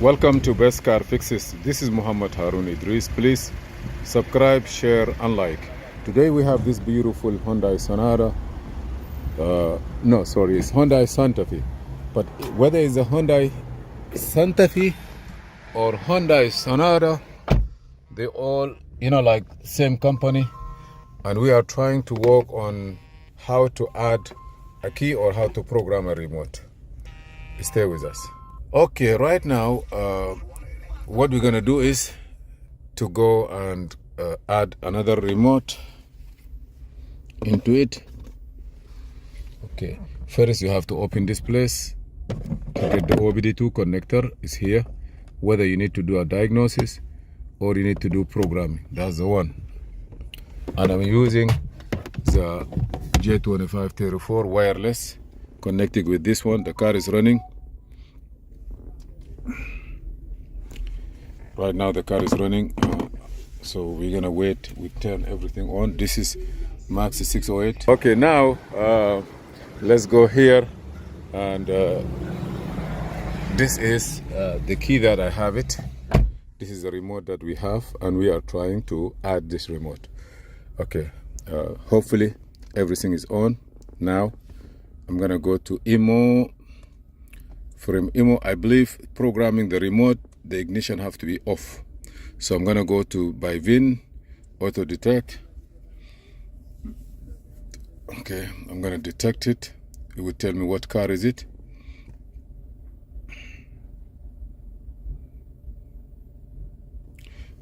Welcome to Best Car Fixes. This is Muhammad Harun Idris. Please subscribe, share, and like. Today we have this beautiful Hyundai Sonata. It's Hyundai Santa Fe. But whether it's a Hyundai Santa Fe or Hyundai Sonata, they all, like same company. And we are trying to work on how to add a key or how to program a remote. Stay with us. Okay, right now, what we're gonna do is to go and add another remote into it. Okay, first you have to open this place to get the OBD2 connector is here. Whether you need to do a diagnosis or you need to do programming, that's the one. And I'm using the J2534 wireless connected with this one. The car is running. Right now the car is running, so we're gonna wait. We turn everything on. This is Max 608. Okay, now let's go here, and this is the key that I have it. This is the remote that we have, and we are trying to add this remote. Okay, hopefully everything is on. Now I'm gonna go to IMO. From IMO, I believe programming the remote, the ignition have to be off. So I'm gonna go to by VIN, auto detect. Okay, I'm gonna detect it. It will tell me what car is it.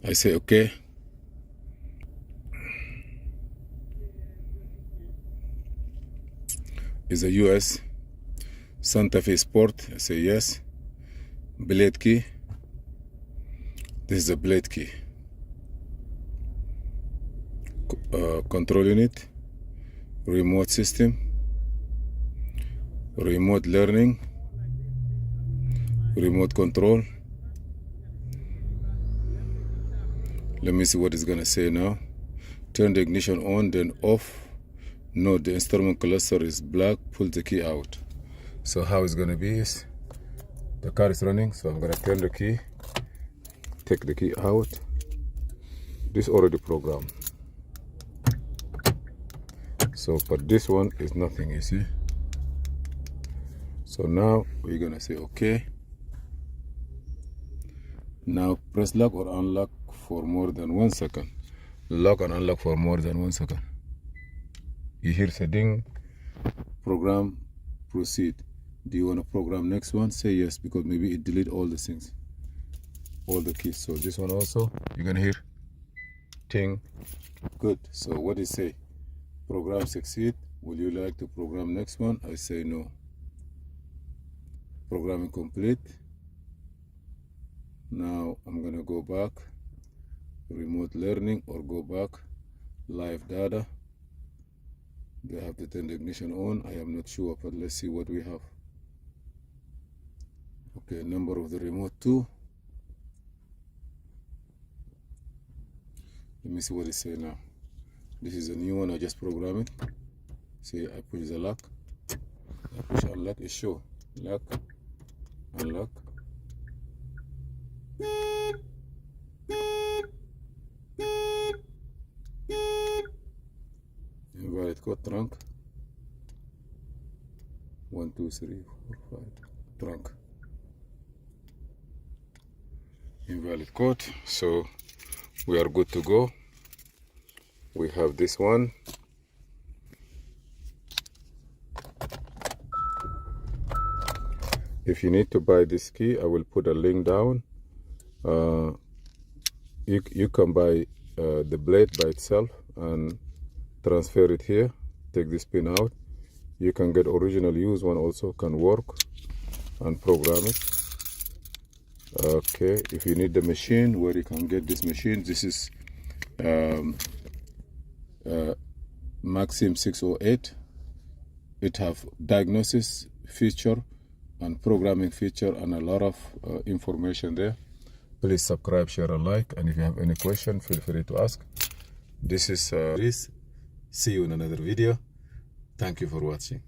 I say okay. It's a US Santa Fe Sport. I say yes. Blade key. This is a blade key. Control unit, remote system, remote learning, remote control. Let me see what it's gonna say now. Turn the ignition on, then off. No, the instrument cluster is black. Pull the key out. So how it's gonna be is the car is running, so I'm gonna turn the key, take the key out. This already programmed. So, but this one is nothing, you see. So now we're gonna say okay. Now press lock or unlock for more than 1 second. Lock and unlock for more than 1 second. You hear the ding. Program, proceed. Do you want to program next one? Say yes, because maybe it delete all the things, all the keys. So this one also, you're gonna hear ting. Good. So what it say? Program succeed. Would you like to program next one? I say no. Programming complete. Now I'm gonna go back, remote learning, or go back, live data. Do I have to turn the ignition on? I am not sure, but let's see what we have. Okay, number of the remote 2. Let me see what it say now. This is a new one, I just programmed it. See, I push the lock. I push unlock, it show. Lock, unlock. Invalid code trunk. 1, 2, 3, 4, 5. Trunk. Invalid code. So we are good to go. We have this one. If you need to buy this key, I will put a link down. You can buy the blade by itself and transfer it here. Take this pin out. You can get original used one also, can work, and program it. Okay, if you need the machine, where you can get this machine, this is Maxim 608. It have diagnosis feature and programming feature and a lot of information there. Please subscribe, share, and like. And if you have any question, feel free to ask. This is Reese. See you in another video. Thank you for watching.